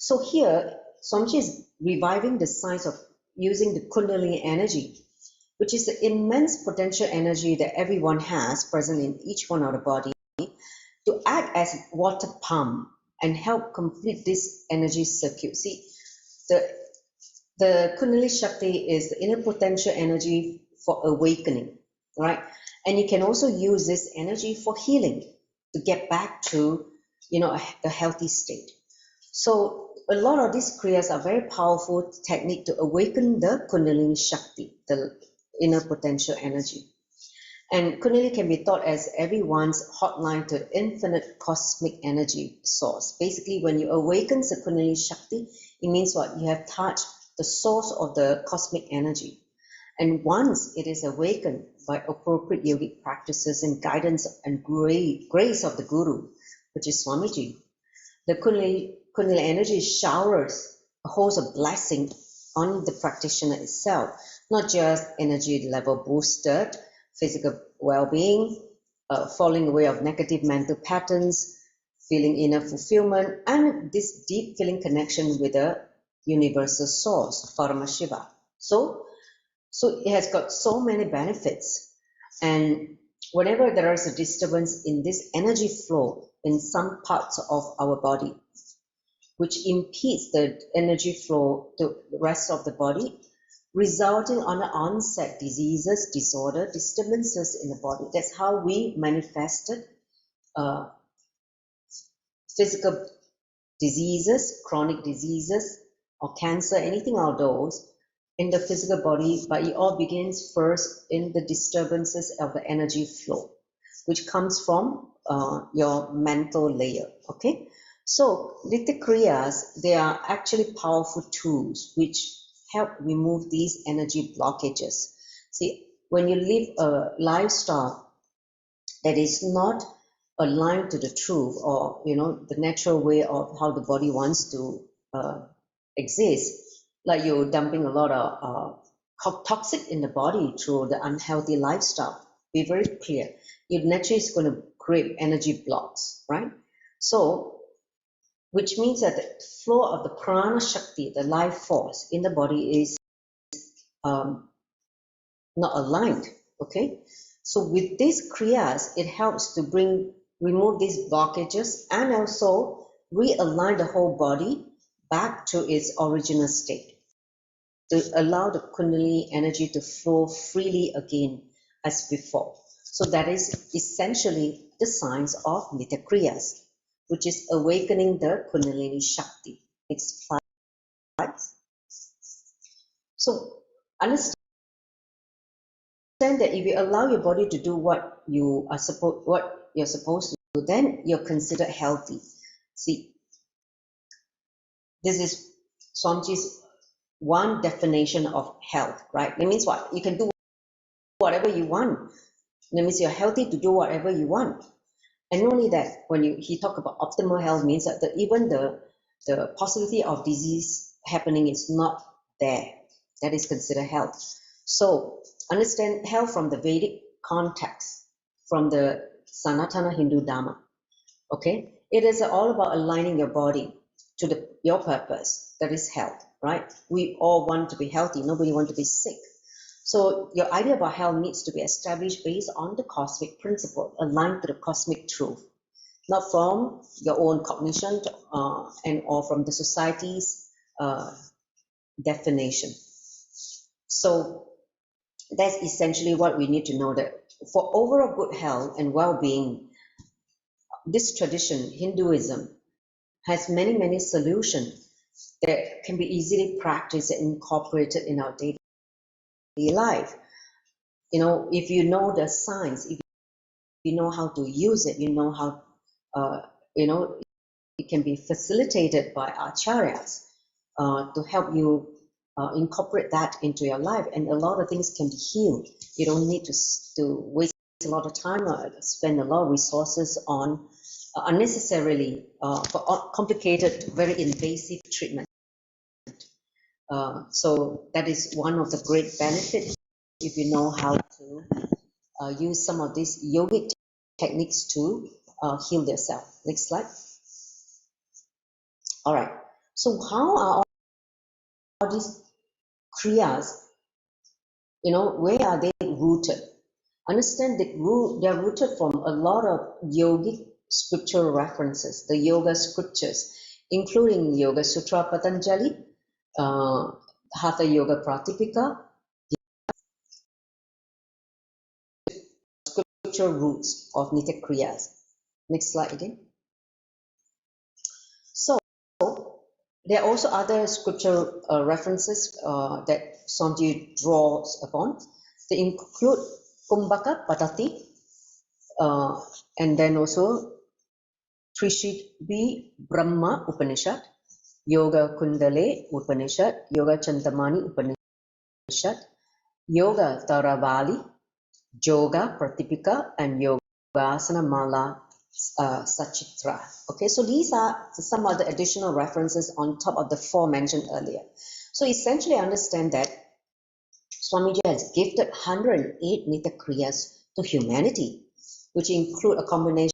So here, Swamiji is reviving the science of using the Kundalini energy, which is the immense potential energy that everyone has present in each one of the body, to act as water pump and help complete this energy circuit. See, the Kundalini Shakti is the inner potential energy for awakening, right? And you can also use this energy for healing, to get back to, a healthy state. So a lot of these kriyas are very powerful technique to awaken the Kundalini Shakti, the inner potential energy. And Kundalini can be thought as everyone's hotline to infinite cosmic energy source. Basically, when you awaken the Kundalini Shakti, it means what? You have touched the source of the cosmic energy. And once it is awakened by appropriate yogic practices and guidance and grace of the Guru, which is Swamiji, the Kundalini energy showers a host of blessing on the practitioner itself, not just energy level boosted, physical well-being, falling away of negative mental patterns, feeling inner fulfillment, and this deep feeling connection with the universal source, Paramashivam. So it has got so many benefits. And whenever there is a disturbance in this energy flow in some parts of our body, which impedes the energy flow to the rest of the body, resulting on the onset diseases, disorder, disturbances in the body. That's how we manifested physical diseases, chronic diseases, or cancer, anything of those in the physical body, but it all begins first in the disturbances of the energy flow, which comes from your mental layer, okay? So Nithya Kriyas, they are actually powerful tools which help remove these energy blockages. See, when you live a lifestyle that is not aligned to the truth, or the natural way of how the body wants to exist, like you're dumping a lot of toxic in the body through the unhealthy lifestyle, be very clear, it naturally is going to create energy blocks, right? So which means that the flow of the prana shakti, the life force in the body, is not aligned, okay? So with these kriyas, it helps to remove these blockages and also realign the whole body back to its original state, to allow the Kundalini energy to flow freely again as before. So that is essentially the science of Nithya Kriyas, which is awakening the Kundalini Shakti. Next slide. So understand that if you allow your body to do what you're supposed to do, then you're considered healthy. See, this is Swamiji's one definition of health, right? That means what? You can do whatever you want. That means you're healthy to do whatever you want. And not only that, when he talk about optimal health, means that even the possibility of disease happening is not there. That is considered health. So understand health from the Vedic context, from the Sanatana Hindu Dharma. Okay, it is all about aligning your body to your purpose. That is health, right? We all want to be healthy. Nobody wants to be sick. So your idea about health needs to be established based on the cosmic principle, aligned to the cosmic truth, not from your own cognition or from the society's definition. So that's essentially what we need to know, that for overall good health and well-being, this tradition, Hinduism, has many, many solutions that can be easily practiced and incorporated in our daily life. If you know the science, if you know how to use it, you know how, it can be facilitated by acharyas to help you incorporate that into your life, and a lot of things can be healed. You don't need to waste a lot of time or spend a lot of resources on unnecessarily for complicated, very invasive treatment. So that is one of the great benefits if you know how to use some of these yogic techniques to heal yourself. Next slide. All right. So how are all these kriyas, where are they rooted? Understand that they're rooted from a lot of yogic scriptural references, the yoga scriptures, including Yoga Sutra Patanjali, Hatha Yoga Pratipika, scriptural roots of Nithya Kriyas. Next slide again. So there are also other scriptural references that Swamiji draws upon. They include Kumbhaka Patati, and then also Trishidbi Brahma Upanishad, Yoga Kundale Upanishad, Yoga Chantamani Upanishad, Yoga Taravali, Yoga Pratipika, and Yogasana Mala Sachitra. Okay, so these are some of the additional references on top of the four mentioned earlier. So essentially understand that Swamiji has gifted 108 Nithya Kriyas to humanity, which include a combination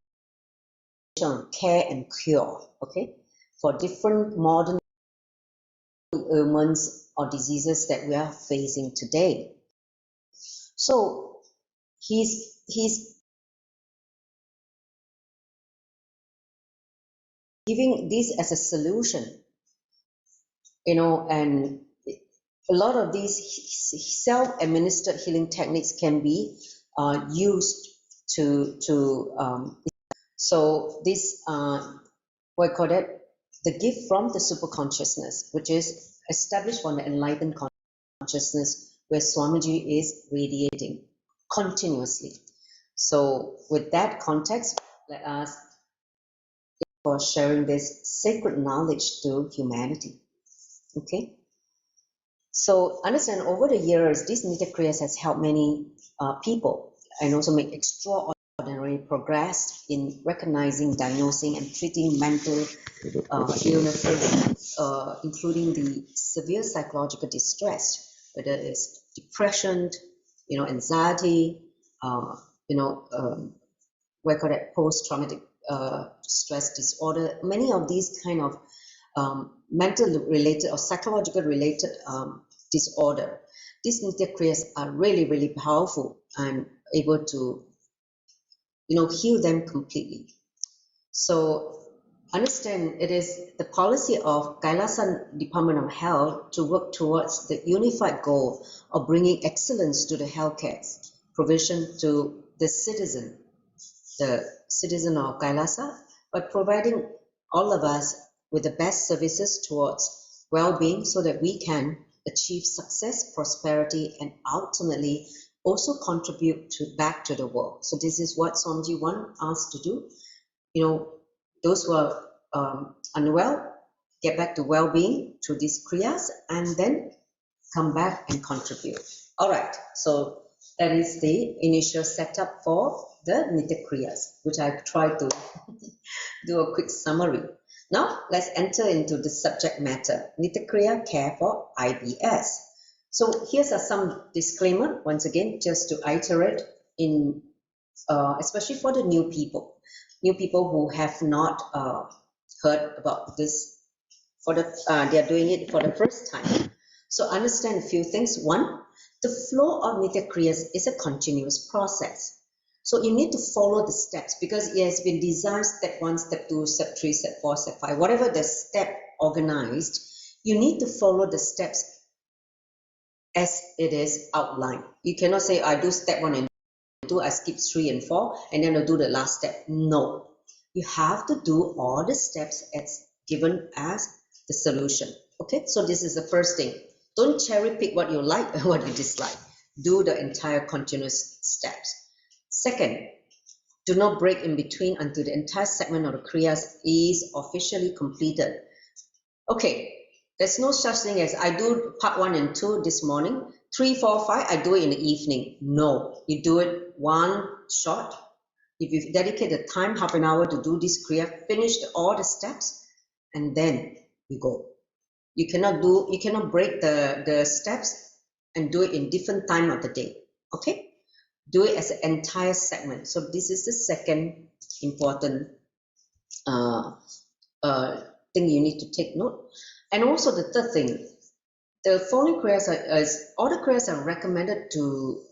of care and cure, okay, for different modern ailments or diseases that we are facing today. So he's giving this as a solution, and a lot of these self-administered healing techniques can be used to so this what I call it, the gift from the superconsciousness, which is established from the enlightened consciousness, where Swamiji is radiating continuously. So with that context, let us for sharing this sacred knowledge to humanity. Okay, so understand over the years, this Nithya Kriyas has helped many people and also make extraordinary progress in recognizing, diagnosing, and treating mental illnesses, including the severe psychological distress, whether it's depression, anxiety, we call it post-traumatic stress disorder. Many of these kind of mental related or psychological related disorder, these Nithya Kriyas are really, really powerful and able to, heal them completely. So understand it is the policy of Kailasa Department of Health to work towards the unified goal of bringing excellence to the healthcare provision to the citizen of Kailasa, by providing all of us with the best services towards well-being so that we can achieve success, prosperity, and ultimately also contribute back to the world. So this is what Swamiji wants us to do. Those who are unwell, get back to well-being through these kriyas and then come back and contribute. All right, so that is the initial setup for the Nithya Kriyas, which I tried to do a quick summary. Now, let's enter into the subject matter. Nithya Kriya care for IBS. So here's some disclaimer, once again, just to iterate in, especially for the new people who have not heard about this, they are doing it for the first time. So understand a few things. One, the flow of Nithya Kriyas is a continuous process. So you need to follow the steps because it has been designed step 1, step 2, step 3, step 4, step 5, whatever the step organized, you need to follow the steps as it is outlined. You cannot say, I do step 1 and 2, I skip 3 and 4, and then I'll do the last step. No, you have to do all the steps as given as the solution. Okay, so this is the first thing. Don't cherry pick what you like and what you dislike. Do the entire continuous steps. Second, do not break in between until the entire segment of the kriyas is officially completed. Okay, there's no such thing as I do part 1 and 2 this morning, 3, 4, 5, I do it in the evening. No, you do it one shot. If you dedicate the time, half an hour to do this kriya, finish all the steps, and then you go. You cannot break the steps and do it in different time of the day. Okay? Do it as an entire segment. So this is the second important thing you need to take note. And also the third thing, the following prayers all the prayers are recommended to,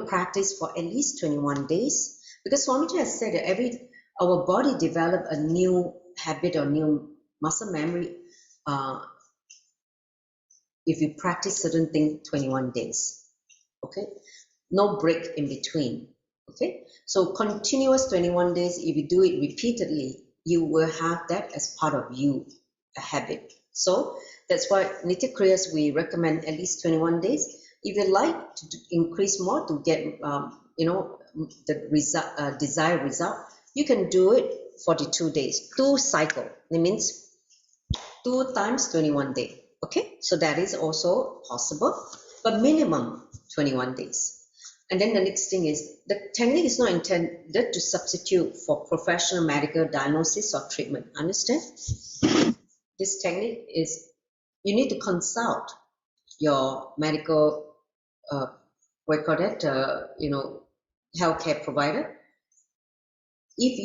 practice for at least 21 days, because Swamiji has said that our body develop a new habit or new muscle memory if you practice certain things 21 days, okay? No break in between, okay? So continuous 21 days, if you do it repeatedly, you will have that as part of you, a habit. So that's why Nithya Kriyas, we recommend at least 21 days. If you like to increase more to get, the result, desired result, you can do it 42 days, 2 cycle. It means 2 times 21 days. Okay, so that is also possible, but minimum 21 days. And then the next thing is, the technique is not intended to substitute for professional medical diagnosis or treatment. Understand? This technique is, you need to consult your medical, healthcare provider. If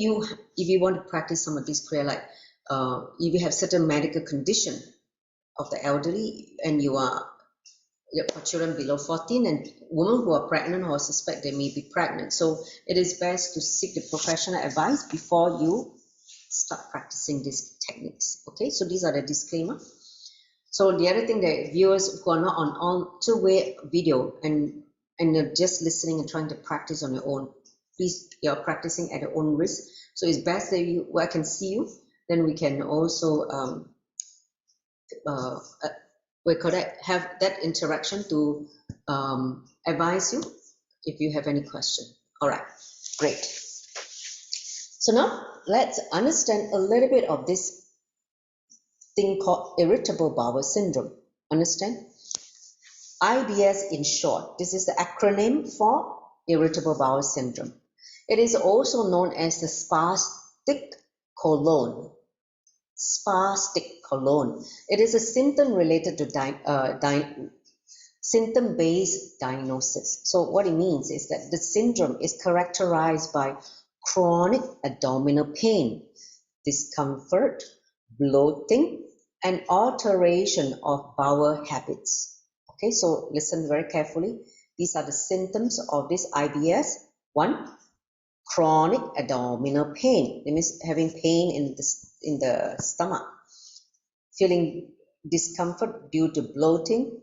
you want to practice some of this prayer, like if you have certain medical condition of the elderly, and you are for children below 14 and women who are pregnant or suspect they may be pregnant. So it is best to seek the professional advice before you start practicing these techniques. Okay, so these are the disclaimer. So the other thing, that viewers who are not on two-way video and you're just listening and trying to practice on your own, please, you're practicing at your own risk. So it's best that I can see you, then we can also have that interaction to advise you if you have any question. All right, great. So now let's understand a little bit of this thing called irritable bowel syndrome. Understand? IBS in short. This is the acronym for irritable bowel syndrome. It is also known as the spastic colon. Spastic colon. It is a symptom related to symptom-based diagnosis. So what it means is that the syndrome is characterized by chronic abdominal pain, discomfort, bloating, and alteration of bowel habits. Okay, so listen very carefully. These are the symptoms of this IBS. 1, chronic abdominal pain. It means having pain in the stomach, feeling discomfort due to bloating,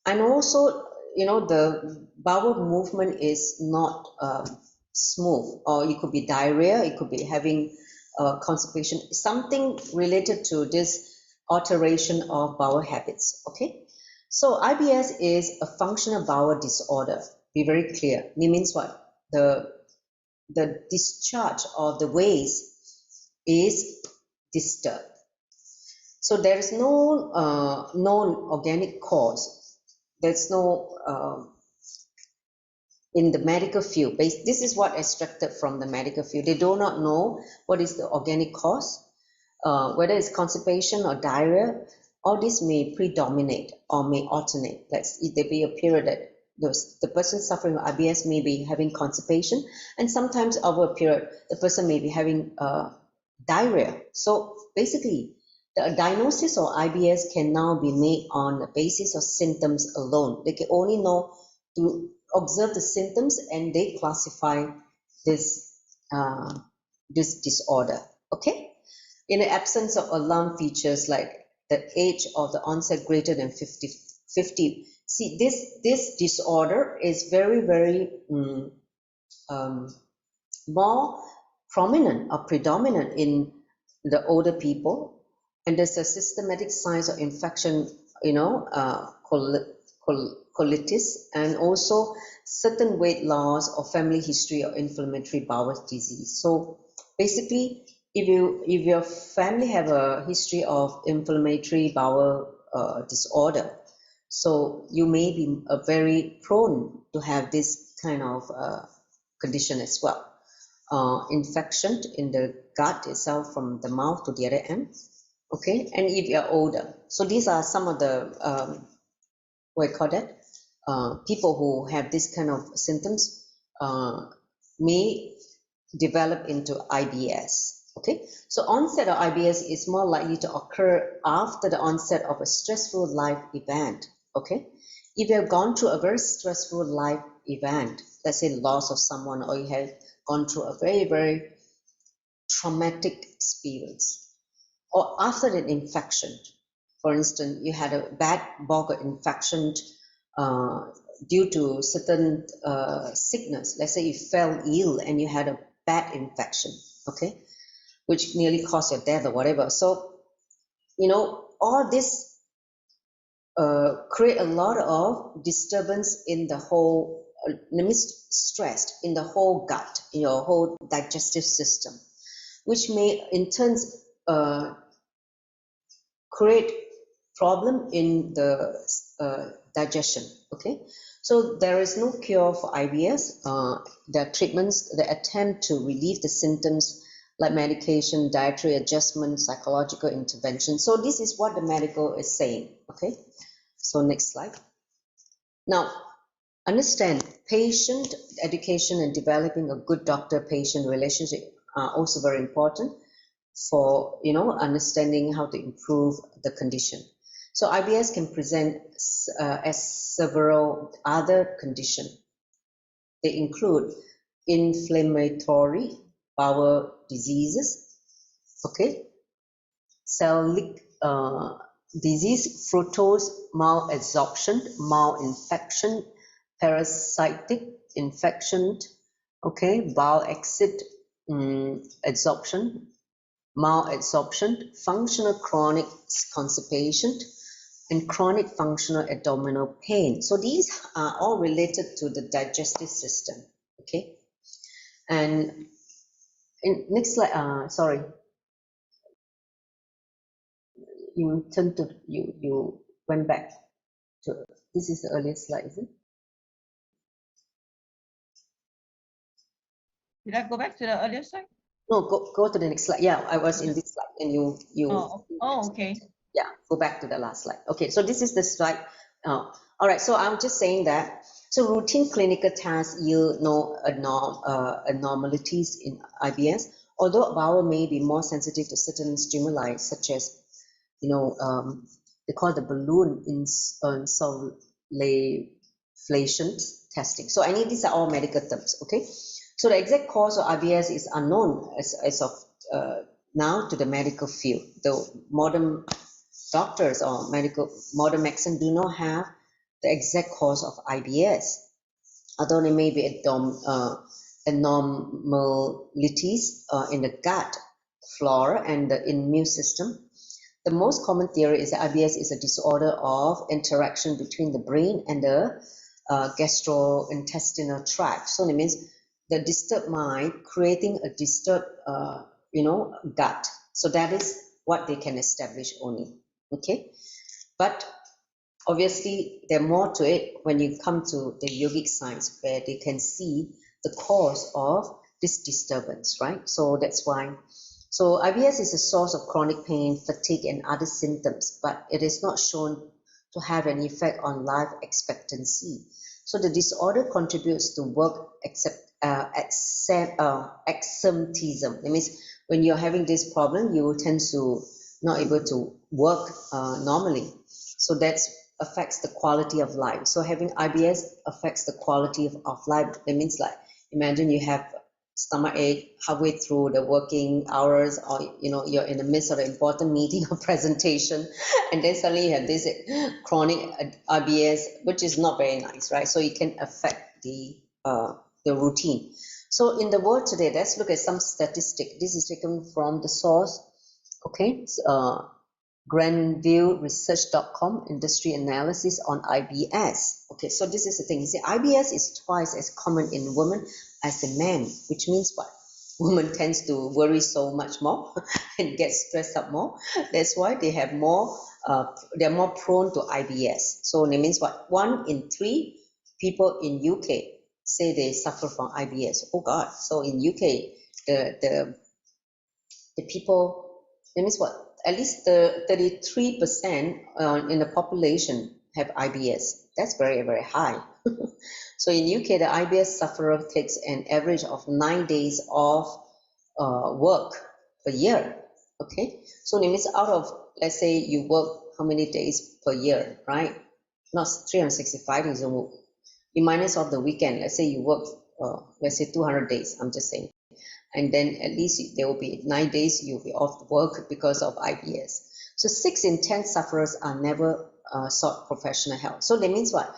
and also, the bowel movement is not smooth, or it could be diarrhea, it could be having constipation, something related to this alteration of bowel habits. Okay, so IBS is a functional bowel disorder. Be very clear. It means what? The discharge of the waste is disturbed. So there is no known organic cause. There's no, in the medical field, this is what extracted from the medical field. They do not know what is the organic cause, whether it's constipation or diarrhea. All this may predominate or may alternate. There be a period that the person suffering with IBS may be having constipation, and sometimes over a period, the person may be having diarrhea. So basically, the diagnosis of IBS can now be made on the basis of symptoms alone. They can only know to observe the symptoms, and they classify this disorder. Okay? In the absence of alarm features like the age of the onset greater than 50. See, this disorder is very, very more prominent or predominant in the older people. And there's a systematic signs of infection, colitis, and also certain weight loss or family history of inflammatory bowel disease. So basically, if your family have a history of inflammatory bowel disorder, so you may be very prone to have this kind of condition as well. Infection in the gut itself from the mouth to the other end. Okay, and if you're older. So these are some of the, people who have this kind of symptoms may develop into IBS. Okay, so onset of IBS is more likely to occur after the onset of a stressful life event. Okay, if you have gone through a very stressful life event, let's say loss of someone, or you have gone through a very, very traumatic experience, or after an infection, for instance, you had a bad bowel infection due to certain sickness. Let's say you fell ill and you had a bad infection, okay, which nearly caused your death or whatever. So, all this create a lot of disturbance in the whole, stressed in the whole gut, in your whole digestive system, which may in turn create problem in the digestion. Okay, so there is no cure for IBS. There are treatments that attempt to relieve the symptoms, like medication, dietary adjustment, psychological intervention. So this is what the medical is saying. Okay, so next slide. Now, understand patient education and developing a good doctor-patient relationship are also very important for understanding how to improve the condition. So IBS can present as several other conditions. They include inflammatory bowel diseases, okay, celiac disease, fructose malabsorption, malinfection, parasitic infection, okay, bowel acid absorption, malabsorption, functional chronic constipation, and chronic functional abdominal pain. So these are all related to the digestive system, okay? And next slide, sorry, you turned to, you went back to, this is the earliest slide, is it? Did I go back to the earlier slide? No, go to the next slide. Yeah, I was in this slide and you. Oh, okay. Yeah, go back to the last slide. Okay, so this is the slide. All right, so I'm just saying that, so routine clinical tests yield no abnormalities in IBS, although bowel may be more sensitive to certain stimuli, such as, they call the balloon insufflation testing. So I need, these are all medical terms, okay? So the exact cause of IBS is unknown as of now to the medical field. The modern doctors or modern medicine do not have the exact cause of IBS, although there may be abnormalities in the gut flora and the immune system. The most common theory is that IBS is a disorder of interaction between the brain and the gastrointestinal tract. So it means the disturbed mind creating a disturbed, gut. So that is what they can establish only. Okay, but obviously there are more to it when you come to the yogic science, where they can see the cause of this disturbance, right? So that's why. So IBS is a source of chronic pain, fatigue, and other symptoms, but it is not shown to have an effect on life expectancy. So the disorder contributes to work absenteeism. That means when you're having this problem, you tend to not able to work normally. So that affects the quality of life. So having IBS affects the quality of life. That means, like, imagine you have stomach ache halfway through the working hours, or you're in the midst of an important meeting or presentation, and then suddenly you have this chronic IBS, which is not very nice, right? So it can affect the routine. So in the world today, let's look at some statistic. This is taken from the source, okay, grandviewresearch.com, industry analysis on IBS. Okay, so this is the thing. You see, IBS is twice as common in women as in men, which means what? Women tends to worry so much more and get stressed up more. That's why they have more, they're more prone to IBS. So it means what? 1 in 3 people in UK say they suffer from IBS. Oh God! So in UK, the people, that means what? At least the 33% in the population have IBS. That's very, very high. So in UK, the IBS sufferer takes an average of 9 days off work per year. Okay, so it means out of, let's say you work how many days per year, right? Not 365 days a week. You minus off the weekend. Let's say you work, let's say 200 days. I'm just saying, and then at least there will be 9 days you'll be off work because of IBS. So 6 in 10 sufferers are never sought professional help. So that means what?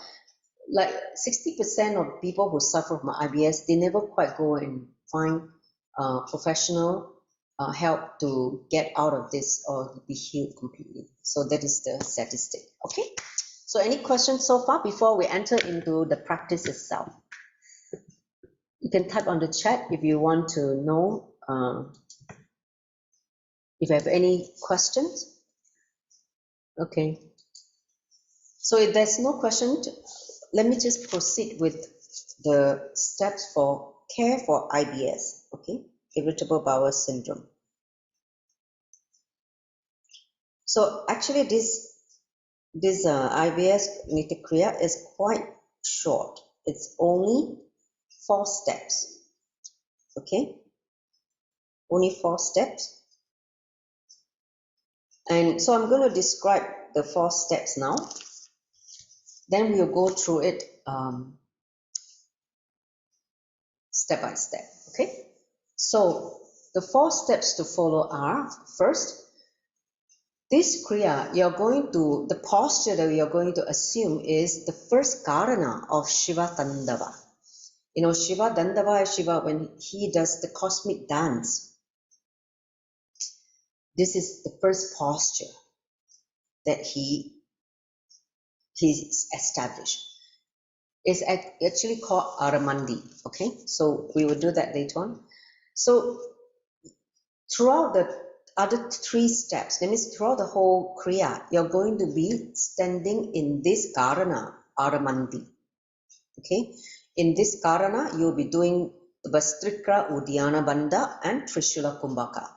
Like 60% of people who suffer from IBS, they never quite go and find professional help to get out of this or be healed completely. So that is the statistic. Okay. So any questions so far before we enter into the practice itself? You can type on the chat if you want to know if you have any questions. Okay. So if there's no question, let me just proceed with the steps for care for IBS, okay, Irritable Bowel Syndrome. So actually this IBS Nithya Kriya is quite short. It's only 4 steps, okay, only 4 steps. And so I'm going to describe the 4 steps now. Then we'll go through it step by step, okay? So the 4 steps to follow are, first, this Kriya, the posture that we are going to assume is the first Karana of Shiva Tandava. You know, Shiva Dandava is Shiva when he does the cosmic dance. This is the first posture that he's established. It's actually called Aramandi, okay? So we will do that later on. So throughout the other 3 steps, that means throughout the whole Kriya, you're going to be standing in this Karana, Aramandi, okay? In this Karana, you'll be doing Vastrikra, Uddiyana Bandha, and Trishula Kumbhaka,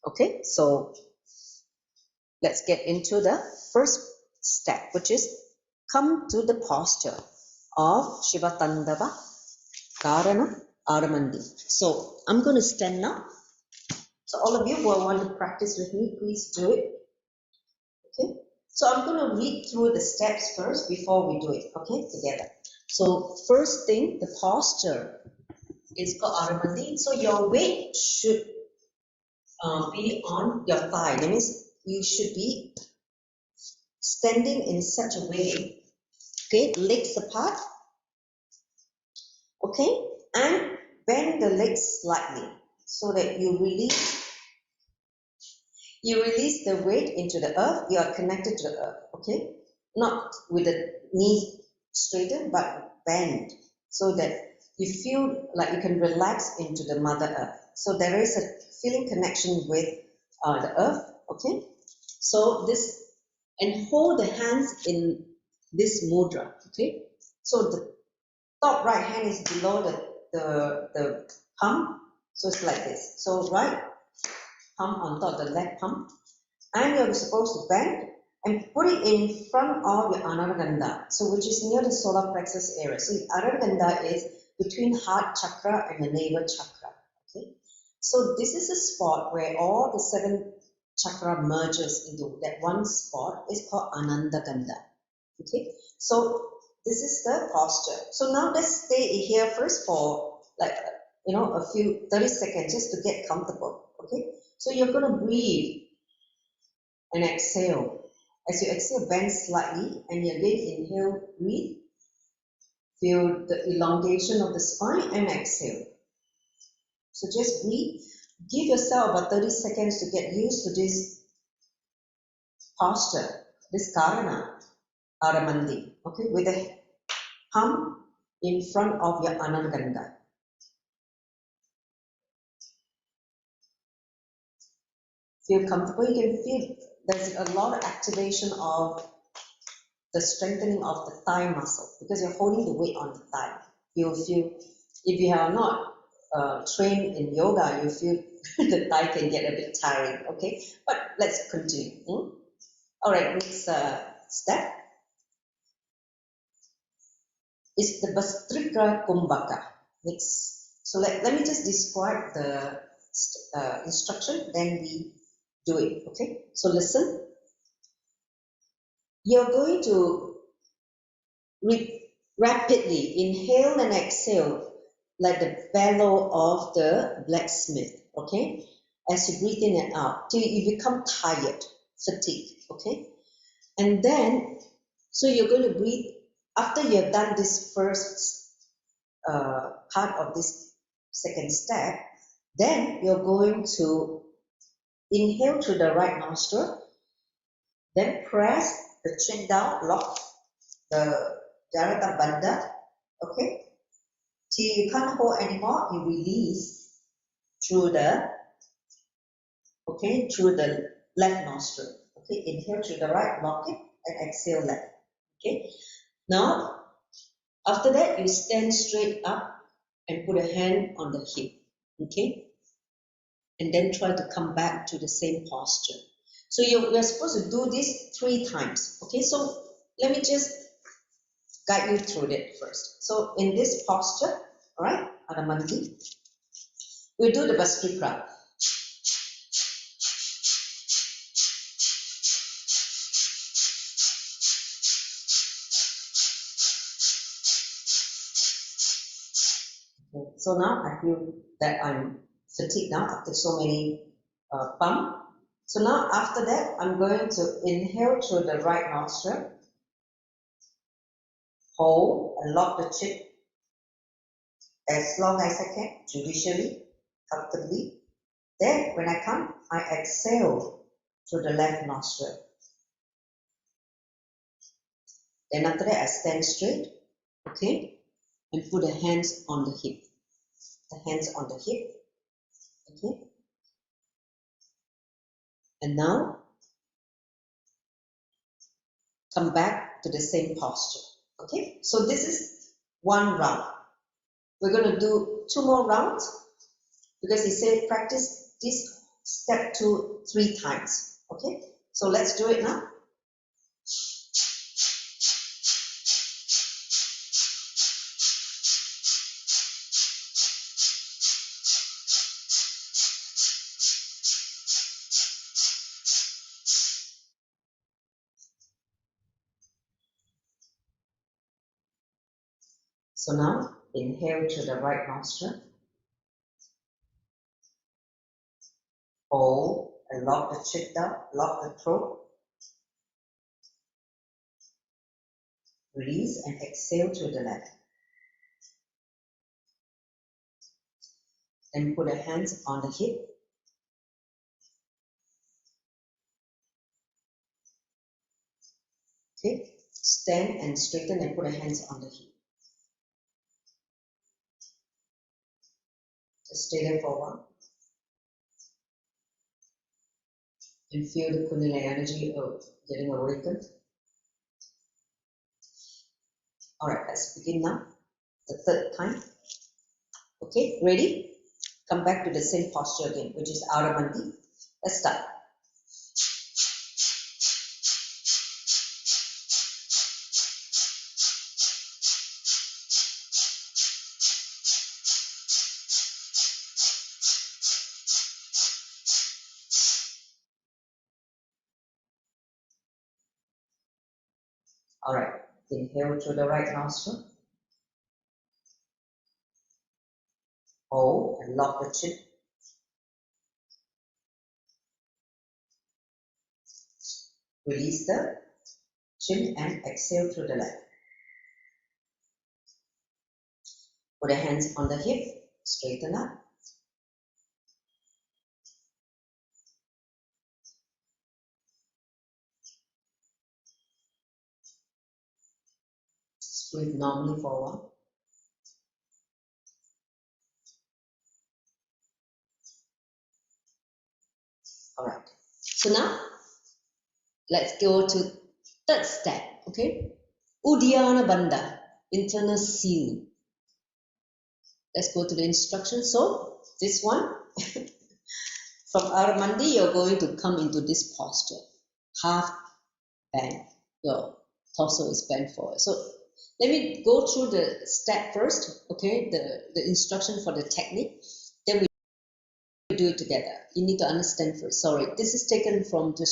okay? So let's get into the first step, which is come to the posture of Shiva Tandava, Karana, Aramandi. So I'm going to stand now. So all of you who want to practice with me, please do it. Okay. So I'm going to read through the steps first before we do it. Okay, together. So first thing, the posture is called Aramandi. So your weight should be on your thigh. That means you should be standing in such a way. Okay, legs apart. Okay, and bend the legs slightly so that you release the weight into the earth. You are connected to the earth, okay? Not with the knee straightened, but bend so that you feel like you can relax into the Mother Earth. So there is a feeling connection with the earth, okay? So this, and hold the hands in this mudra, okay? So the top right hand is below the palm, so it's like this. So right palm on top of the left palm, and you're supposed to bend and put it in front of your Anaragandha, so which is near the solar plexus area. So Anaragandha is between heart chakra and the navel chakra. Okay, so this is a spot where all the 7 chakra merges into that one spot. Is called Anandagandha. Okay, so this is the posture. So now let's stay here first for like a few 30 seconds just to get comfortable. Okay, so you're going to breathe and exhale. As you exhale, bend slightly, and you again inhale, breathe. Feel the elongation of the spine and exhale. So just breathe. Give yourself about 30 seconds to get used to this posture, this Karana, Aramandi, okay, with a palm in front of your Anandagandha. Feel comfortable. You can feel there's a lot of activation of the strengthening of the thigh muscle because you're holding the weight on the thigh. You'll feel, if you are not trained in yoga, you feel the thigh can get a bit tiring, okay? But let's continue. All right, next step is the Vastrika Kumbhaka. Next, so let me just describe the instruction, then we do it. Okay, so listen. You're going to rapidly inhale and exhale like the bellow of the blacksmith. Okay, as you breathe in and out till you become tired, fatigued. Okay, and then so you're going to breathe after you have done this first part of this second step. Then you're going to inhale through the right nostril, then press the chin down, lock the Jarata Bandha, okay? Till you can't hold anymore, you release through the, through the left nostril. Okay, inhale through the right, lock it, and exhale left. Okay, now after that, you stand straight up and put a hand on the hip. Okay, and then try to come back to the same posture. So you're supposed to do this 3 times. Okay, so let me just guide you through it first. So in this posture, all right, Adamandi, we do the Bhastrika. Okay, so now I feel that I'm fatigued now after so many pump. So now after that, I'm going to inhale through the right nostril, hold and lock the chin as long as I can, judicially, comfortably. Then when I come, I exhale through the left nostril. Then after that, I stand straight, okay, and put the hands on the hip. The hands on the hip, okay. And now, come back to the same posture, okay. So this is 1 round. We're going to do 2 more rounds because he said practice this step 2 3 times, okay. So let's do it now. So now, inhale through the right nostril, hold and lock the chin down, lock the throat, release and exhale through the left. Then put the hands on the hip, okay, stand and straighten and put the hands on the hip. Just stay there for a while. And feel the Kundalini energy of getting awakened. Alright, let's begin now. The 3rd time. Okay, ready? Come back to the same posture again, which is Aramandi. Let's start. Alright, inhale through the right nostril. Hold and lock the chin. Release the chin and exhale through the left. Put the hands on the hip, straighten up. Just breathe normally for a while. Alright, so now let's go to 3rd step, okay? Uddiyana Bandha, internal seal. Let's go to the instructions. So, this one, from Aramandi, you're going to come into this posture, half bend. Your torso is bent forward. So, let me go through the step first, okay? The instruction for the technique. Then we do it together. You need to understand first. Sorry, this is taken from the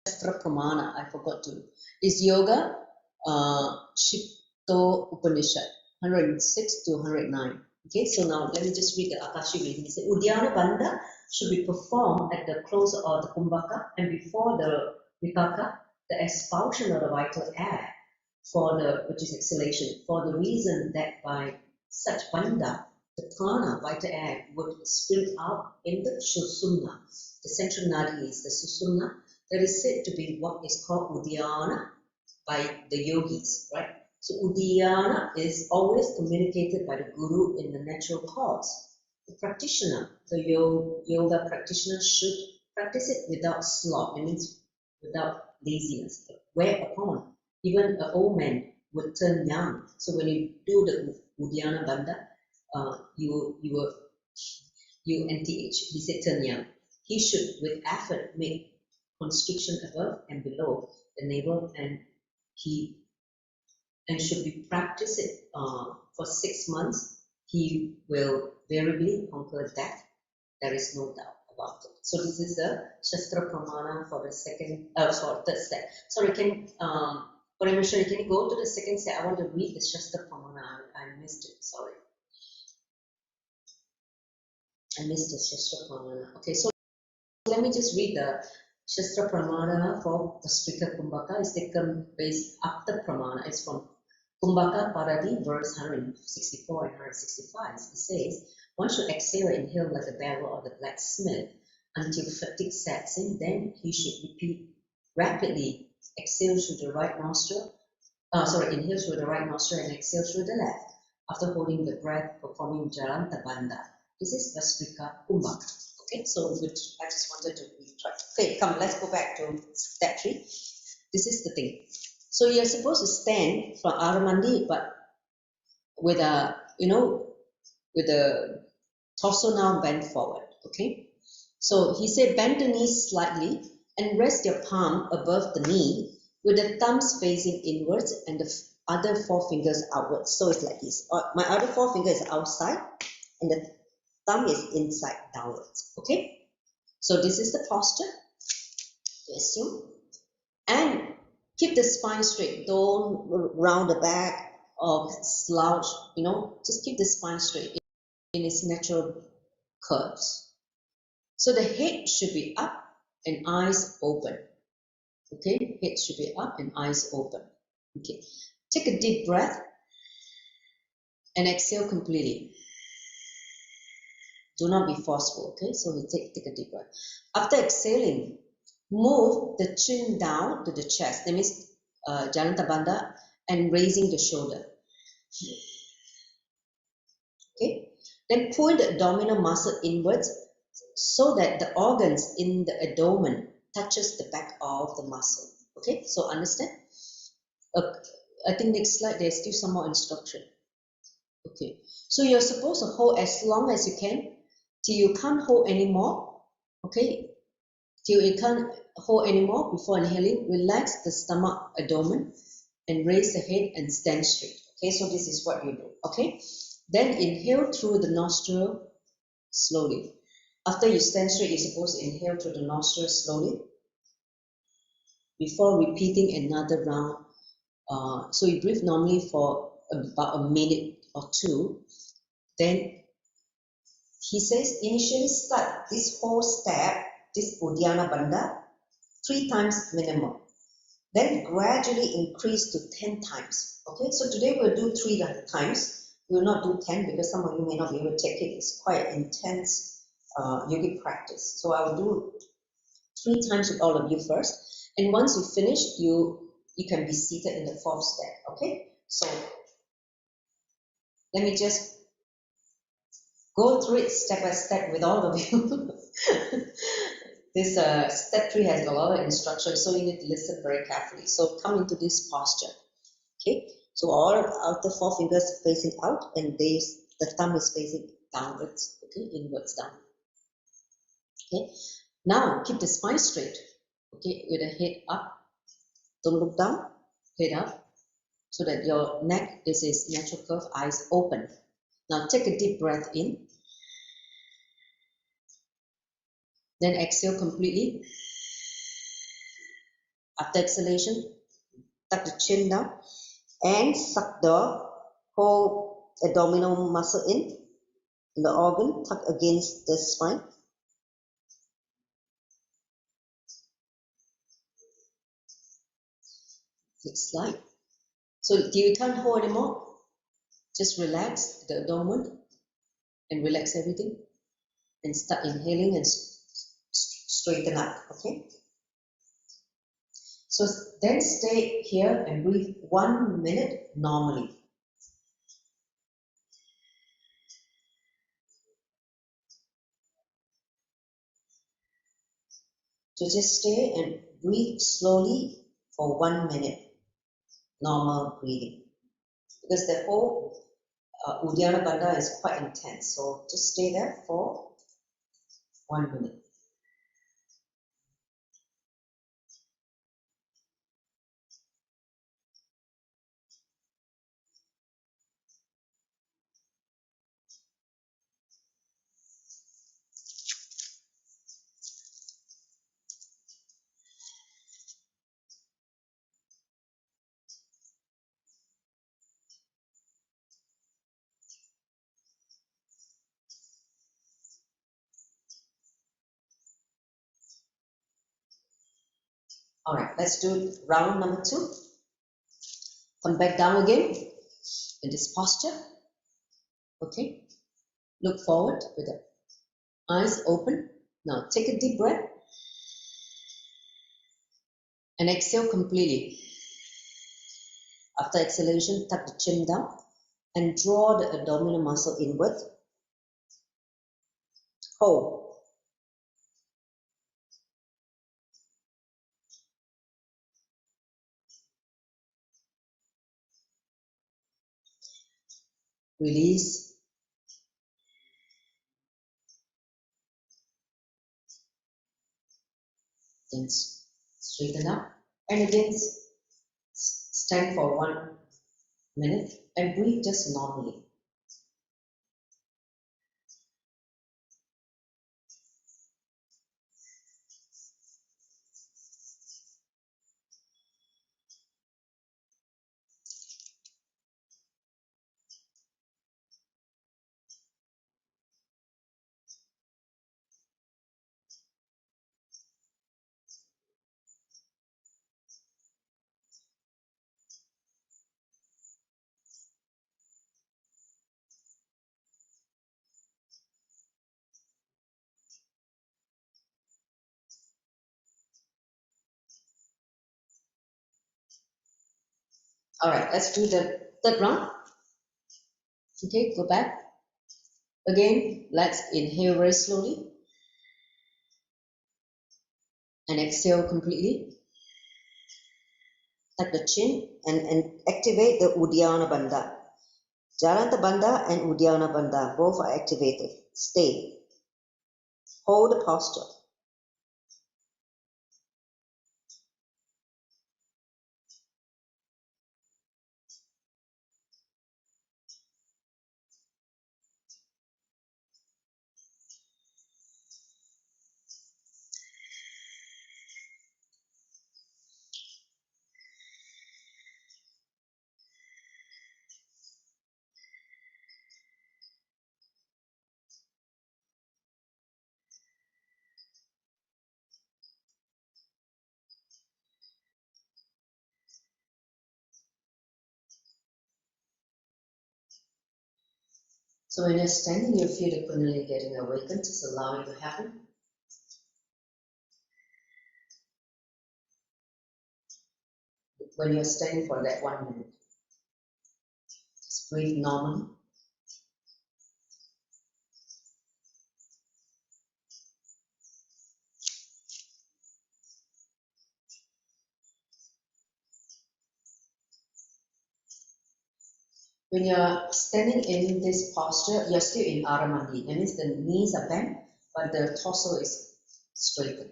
Shastra Pramana. I forgot to. Is Yoga Shipto Upanishad 106 to 109. Okay, so now let me just read the Akashic reading. It says, Uddiyana Bandha should be performed at the close of the Kumbhaka and before the Vikaka, the expulsion of the vital air, which is exhalation, for the reason that by such bandha, the prana, vital air, would spring out in the Sushumna. The central nadi is the Sushumna. That is said to be what is called Uddiyana by the yogis, right? So Uddiyana is always communicated by the Guru in the natural cause. The practitioner, the yoga practitioner, should practice it without sloth, it means without laziness, whereupon even an old man would turn young. So when you do the Uddiyana Bandha, you NTH, he said turn young. He should with effort make constriction above and below the navel, and should be practiced it for 6 months. He will variably conquer death. There is no doubt about it. So this is the Shastra Pramana for the third step. Sorry, Parameshwari, can you go to the second step? I want to read the Shastra Pramana. I missed it, sorry. I missed the Shastra Pramana. Okay, so let me just read the Shastra Pramana for the Sprika Kumbhaka. It's taken based after Pramana. It's from Kumbhaka Paradi, verse 164 and 165. It says, one should exhale and inhale like the barrel of the blacksmith until fatigue sets in. Then he should repeat rapidly. Exhale through the right nostril. Inhale through the right nostril and exhale through the left. After holding the breath, performing Jaranta Bandha. This is Vasrika Kumbhaka. Okay, so I just wanted to retry. Okay, come, let's go back to step 3. This is the thing. So you're supposed to stand for Aramandi, but with the torso now bent forward. Okay. So he said, bend the knees slightly and rest your palm above the knee with the thumbs facing inwards and the other 4 fingers outwards. So it's like this. My other 4 fingers is outside and the thumb is inside downwards. Okay. So this is the posture. Assume. And keep the spine straight. Don't round the back or slouch, just keep the spine straight in its natural curves. So the head should be up and eyes open. Okay, head should be up and eyes open. Okay, take a deep breath and exhale completely. Do not be forceful. Okay, so we take a deep breath. After exhaling, move the chin down to the chest. That means Jananta Bandha, and raising the shoulder. Okay, then pull the abdominal muscle inwards so that the organs in the abdomen touches the back of the muscle. Okay, so understand? I think next slide there's still some more instruction. Okay, so you're supposed to hold as long as you can till you can't hold anymore. Okay, till you can't hold anymore before inhaling. Relax the stomach, abdomen, and raise the head and stand straight. Okay, so this is what you do. Okay, then inhale through the nostril slowly. After you stand straight, you're supposed to inhale through the nostril slowly before repeating another round. So you breathe normally for about a minute or 2. Then he says, initially start this whole step, this Uddiyana Bandha, 3 times minimum. Then gradually increase to 10 times. Okay, so today we'll do 3 times. We will not do 10 because some of you may not be able to take it. It's quite intense yogic practice. So I will do 3 times with all of you first. And once you finish, you can be seated in the 4th step. Okay, so let me just go through it step by step with all of you. This step 3 has a lot of instructions, so you need to listen very carefully. So come into this posture. Okay, so all outer 4 fingers facing out, and the thumb is facing downwards. Okay, inwards down. Okay, now keep the spine straight. Okay, with the head up. Don't look down. Head up, so that your neck is its natural curve. Eyes open. Now take a deep breath in Then exhale completely. After exhalation, tuck the chin down and suck the whole abdominal muscle in the organ, tuck against the spine. Next slide. So you can't hold anymore. Just relax the abdomen and relax everything and start inhaling and straighten up, okay? So then stay here and breathe 1 minute normally. So just stay and breathe slowly for 1 minute, normal breathing. Because the whole Uddiyana Bandha is quite intense, so just stay there for 1 minute. All right, let's do round number 2. Come back down again in this posture. Okay, look forward with the eyes open. Now take a deep breath and exhale completely. After exhalation, tuck the chin down and draw the abdominal muscle inward. Hold. Release. Then straighten up. And again, stand for 1 minute and breathe just normally. All right, let's do the third round. Okay, go back. Again, let's inhale very slowly and exhale completely. Tuck the chin and activate the Uddiyana Bandha. Jalanta Bandha and Uddiyana Bandha both are activated. Stay. Hold the posture. So when you're standing, you feel the Kundalini getting awakened. Just allow it to happen. When you're standing for that 1 minute, just breathe normally. When you're standing in this posture, you're still in Aramandi. That means the knees are bent, but the torso is straightened.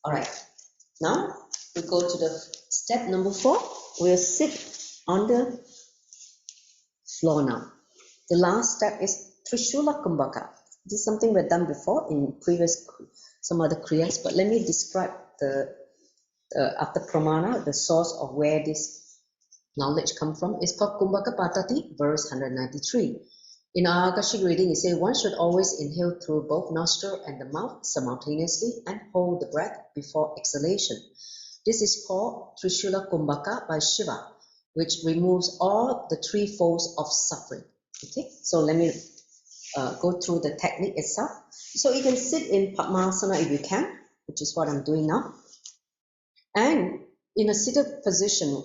All right. Now we go to the step number 4. We'll sit on the floor now. The last step is Trishula Kumbhaka. This is something we've done before in previous some other kriyas, but let me describe the after pramana, the source of where this knowledge comes from. It's called Kumbhaka Patati, verse 193. In our Akashic reading, it says one should always inhale through both nostril and the mouth simultaneously and hold the breath before exhalation. This is called Trishula Kumbhaka by Shiva, which removes all the three folds of suffering. Okay, so let me go through the technique itself. So you can sit in Padmasana if you can, which is what I'm doing now. And in a seated position,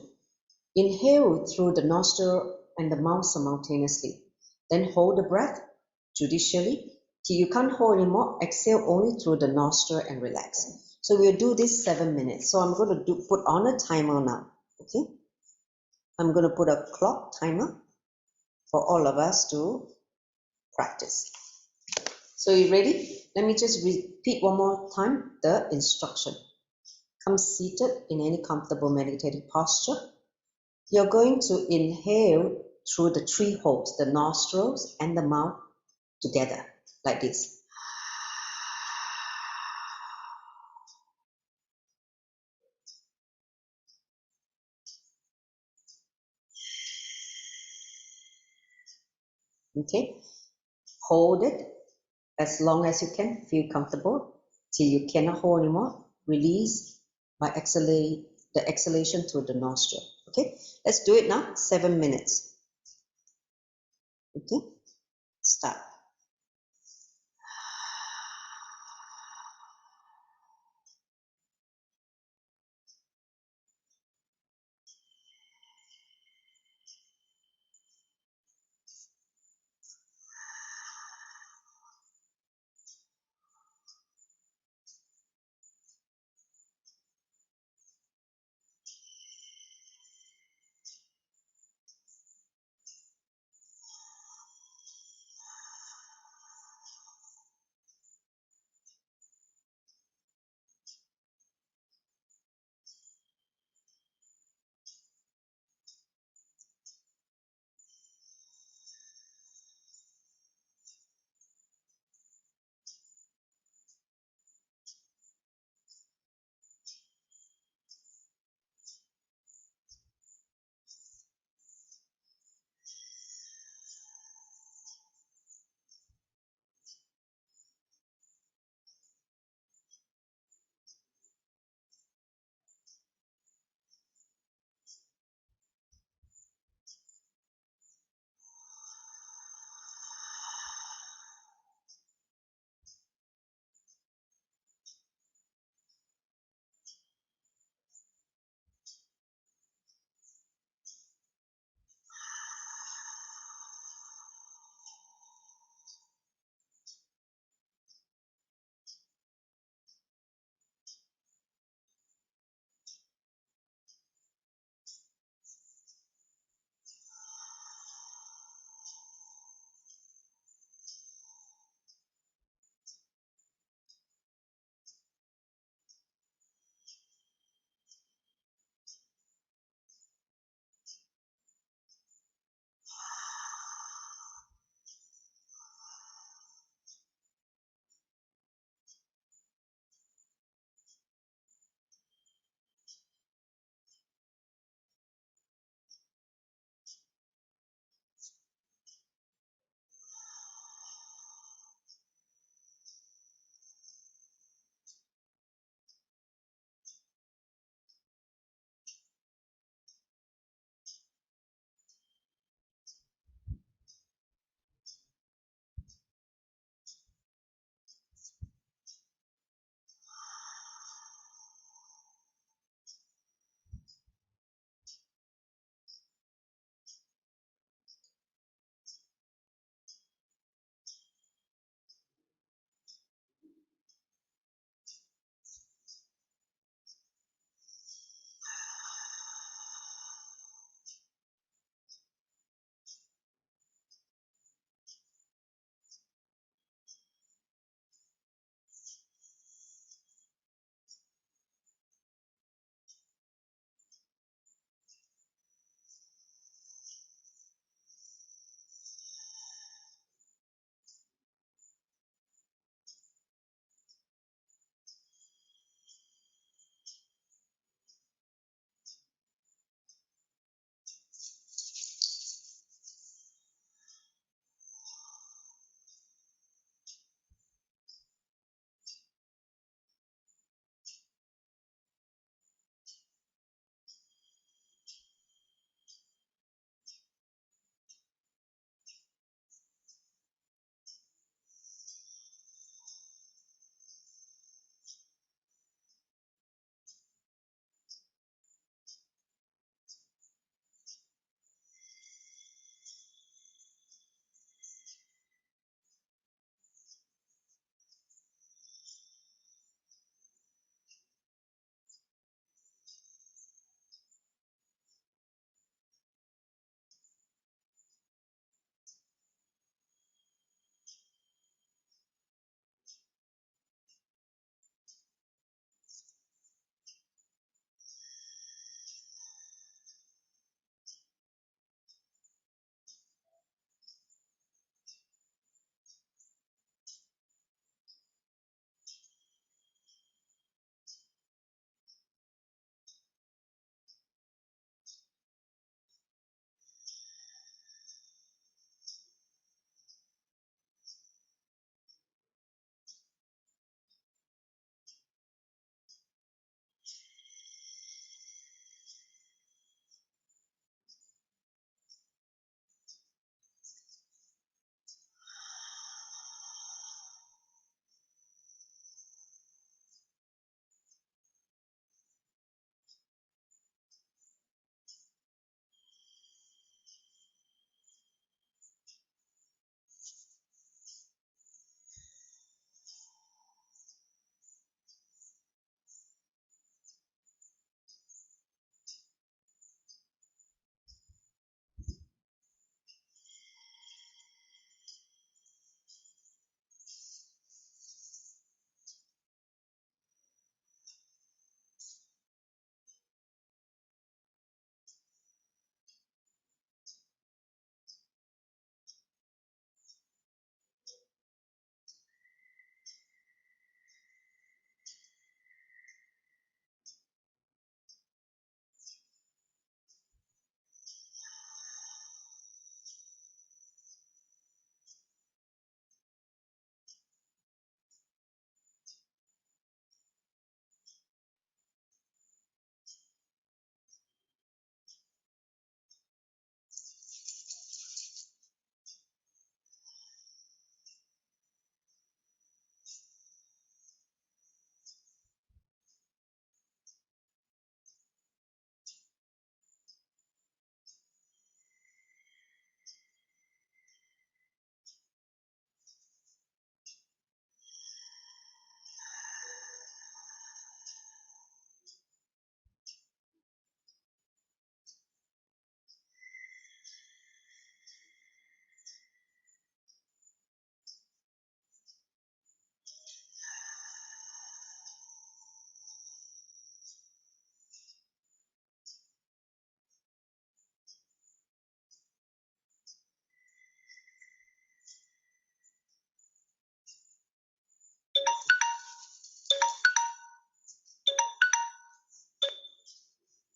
inhale through the nostril and the mouth simultaneously. Then hold the breath judicially. Till you can't hold anymore, exhale only through the nostril and relax. So we'll do this 7 minutes. So I'm going to put on a timer now. Okay, I'm going to put a clock timer for all of us to practice. So you ready? Let me just repeat one more time the instruction. Come seated in any comfortable meditative posture. You're going to inhale through the three holes, the nostrils and the mouth together, like this. Okay, hold it as long as you can, feel comfortable. Till you cannot hold anymore, release by the exhalation through the nostril. Okay, let's do it now, 7 minutes. Okay, start.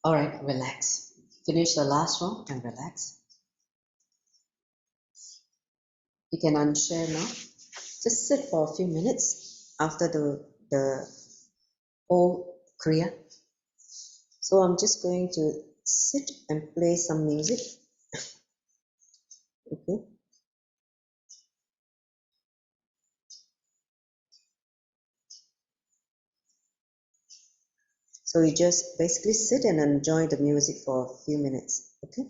All right, relax. Finish the last round and relax. You can unshare now. Just sit for a few minutes after the whole Kriya. So I'm just going to sit and play some music. Okay. So you just basically sit and enjoy the music for a few minutes. Okay.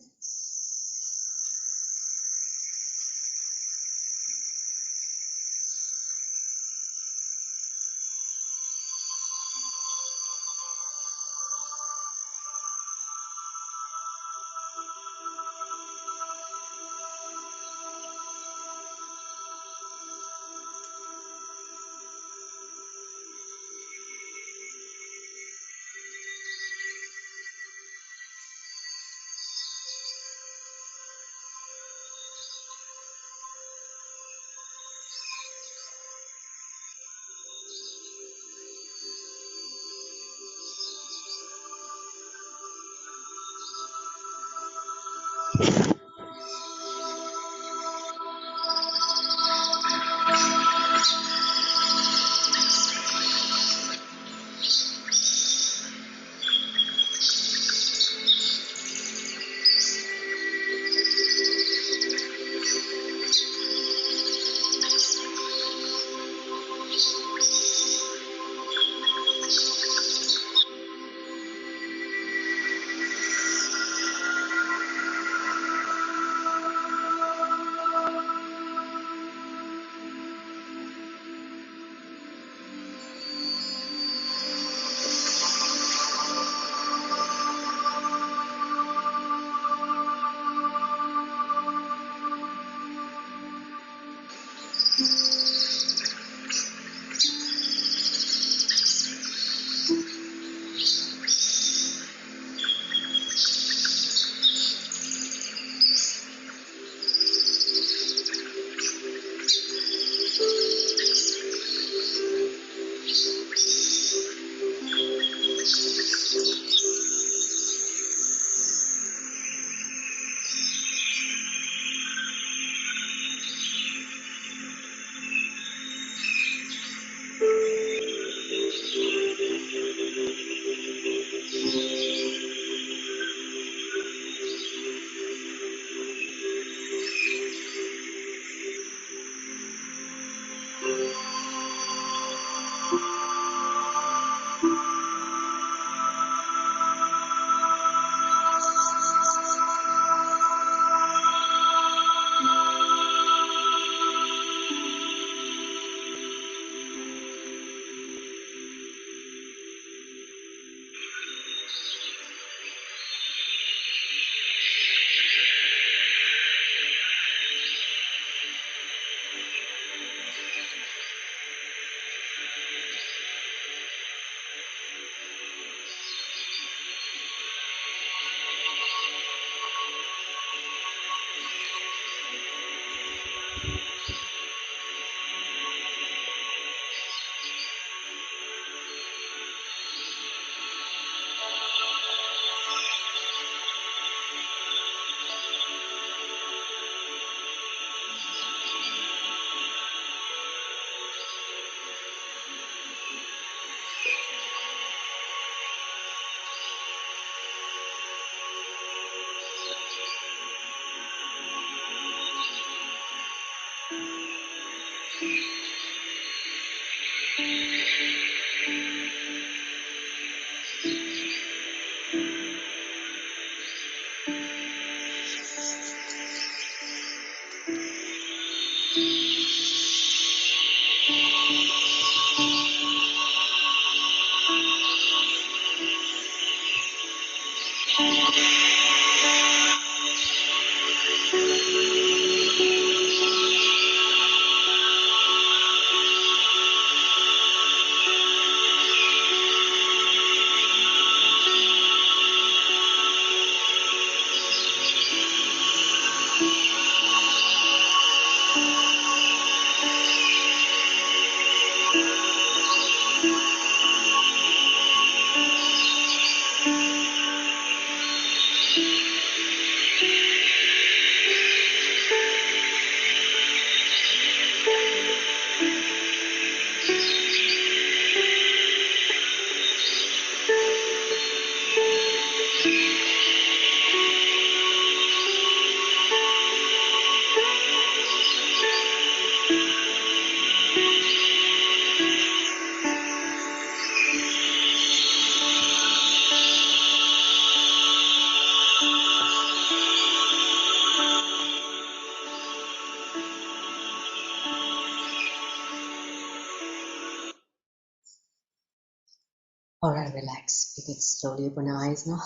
relax. You can slowly open your eyes now.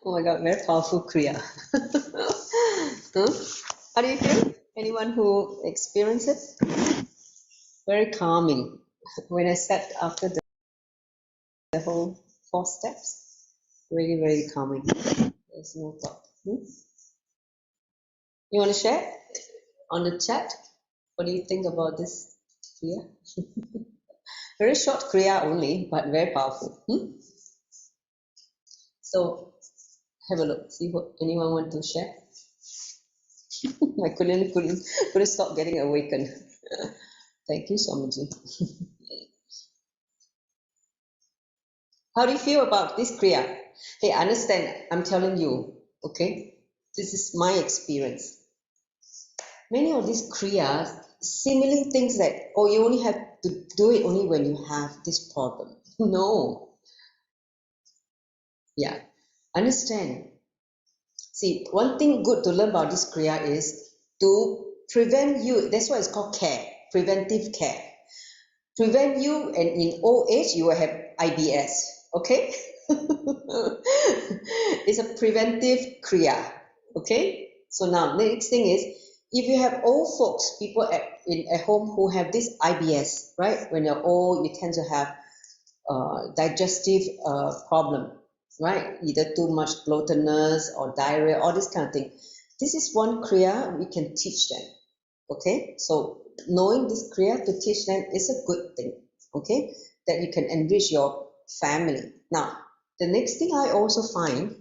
Oh my God, very powerful Kriya. Huh? How do you feel? Anyone who experienced it? Very calming. When I sat after the whole 4 steps, really, very calming. There's no thought. You want to share on the chat? What do you think about this Kriya? Very short Kriya only, but very powerful. So have a look, see what anyone want to share. I couldn't stop getting awakened. Thank you, Swamiji. How do you feel about this Kriya? Hey, understand, I'm telling you, okay? This is my experience. Many of these Kriyas, seemingly things that, oh, you only have to do it only when you have this problem. No. Yeah, understand. See, one thing good to learn about this Kriya is to prevent you, that's why it's called care, preventive care. Prevent you, and in old age, you will have IBS, okay? It's a preventive Kriya, okay? So now, the next thing is, if you have old folks, people at home who have this IBS, right? When you're old, you tend to have digestive problem, right? Either too much bloatedness or diarrhea, all this kind of thing. This is one Kriya we can teach them, okay? So knowing this Kriya to teach them is a good thing, okay? That you can enrich your family. Now, the next thing I also find,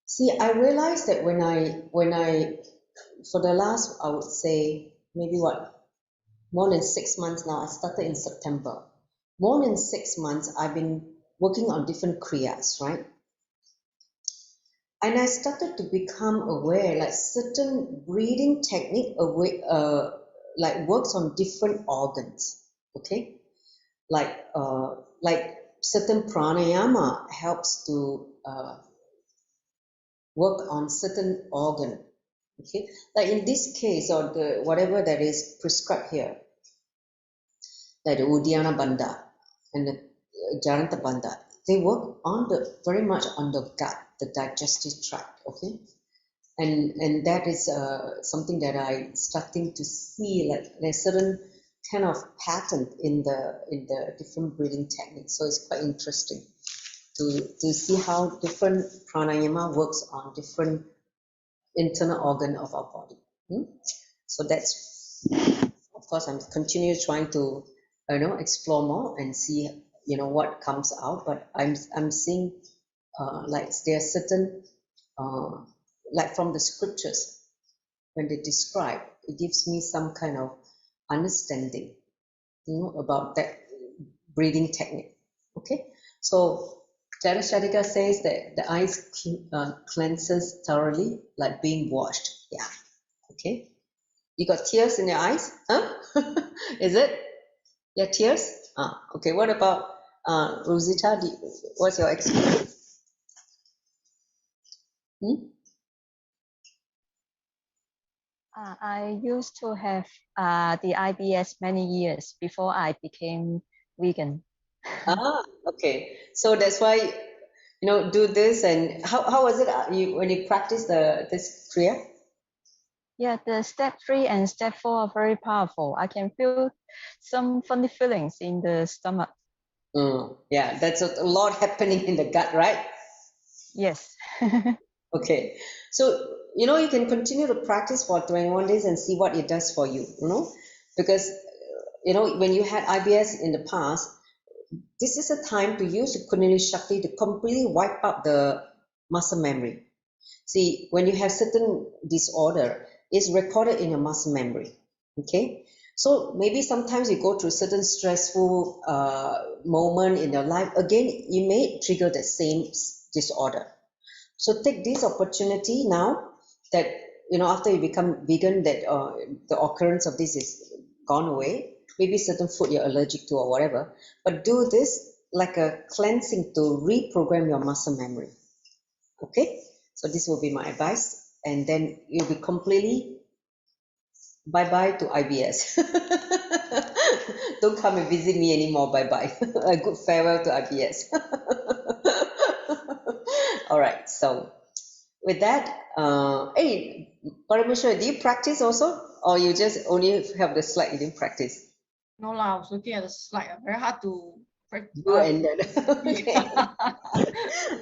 see, I realized that when I, for the last, I would say, maybe more than 6 months now, I started in September. More than 6 months, I've been working on different Kriyas, right? And I started to become aware, like certain breathing technique like works on different organs, okay? Like certain pranayama helps to work on certain organ, okay? Like in this case, or the whatever that is prescribed here, like the Uddiyana Bandha and the Jaranta Bandha, they work on very much on the gut, the digestive tract, okay? And that is something that I starting to see, like there's certain kind of pattern in the different breathing techniques. So it's quite interesting to see how different pranayama works on different internal organ of our body. So that's, of course, I'm continue trying to explore more and see what comes out. But I'm seeing like there are certain like from the scriptures, when they describe, it gives me some kind of understanding, about that breathing technique. Okay, so Jara Shadika says that the eyes cleanses thoroughly, like being washed. Yeah. Okay. You got tears in your eyes? Huh? Is it? Yeah, tears? Okay. What about Rosita? What's your experience? I used to have the IBS many years before I became vegan. Okay. So that's why, do this. And how was it when you practice this Kriya? Yeah, the step 3 and step 4 are very powerful. I can feel some funny feelings in the stomach. Yeah, that's a lot happening in the gut, right? Yes. Okay. So, you can continue to practice for 21 days and see what it does for you, because, when you had IBS in the past, this is a time to use the Kundalini Shakti to completely wipe out the muscle memory. See, when you have certain disorder, it's recorded in your muscle memory, okay? So maybe sometimes you go through certain stressful moment in your life, again, you may trigger the same disorder. So take this opportunity now that, after you become vegan, that the occurrence of this is gone away, maybe certain food you're allergic to or whatever, but do this like a cleansing to reprogram your muscle memory, okay? So this will be my advice, and then you'll be completely bye-bye to IBS. Don't come and visit me anymore. Bye-bye. A good farewell to IBS. All right. So with that, hey, Parameshwar, do you practice also? Or you just only have the slide, you didn't practice? No lah, I was looking at the slide. Very hard to Do and then. Okay.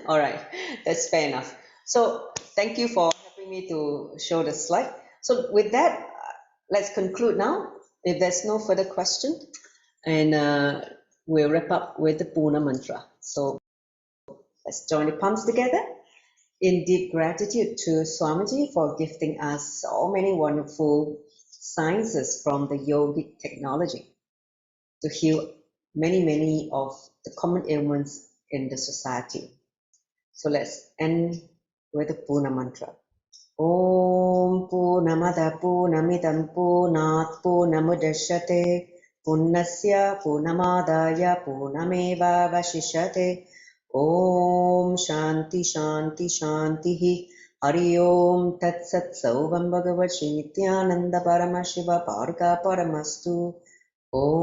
All right. That's fair enough. So thank you for helping me to show the slide. So with that, let's conclude now. If there's no further question, and we'll wrap up with the Puna mantra. So let's join the palms together. In deep gratitude to Swamiji for gifting us so many wonderful sciences from the yogic technology to heal many of the common ailments in the society. So let's end with the Puna mantra. Om Purnamada Purnamidam Purnat Purnamudachyate Purnasya Purnamadaya Purnameva Vashishyate. Om Shanti Shanti Shanti Hari Om Tat Sat Sauvam Bhagavad Nithyananda Paramashiva Parga Paramastu. Om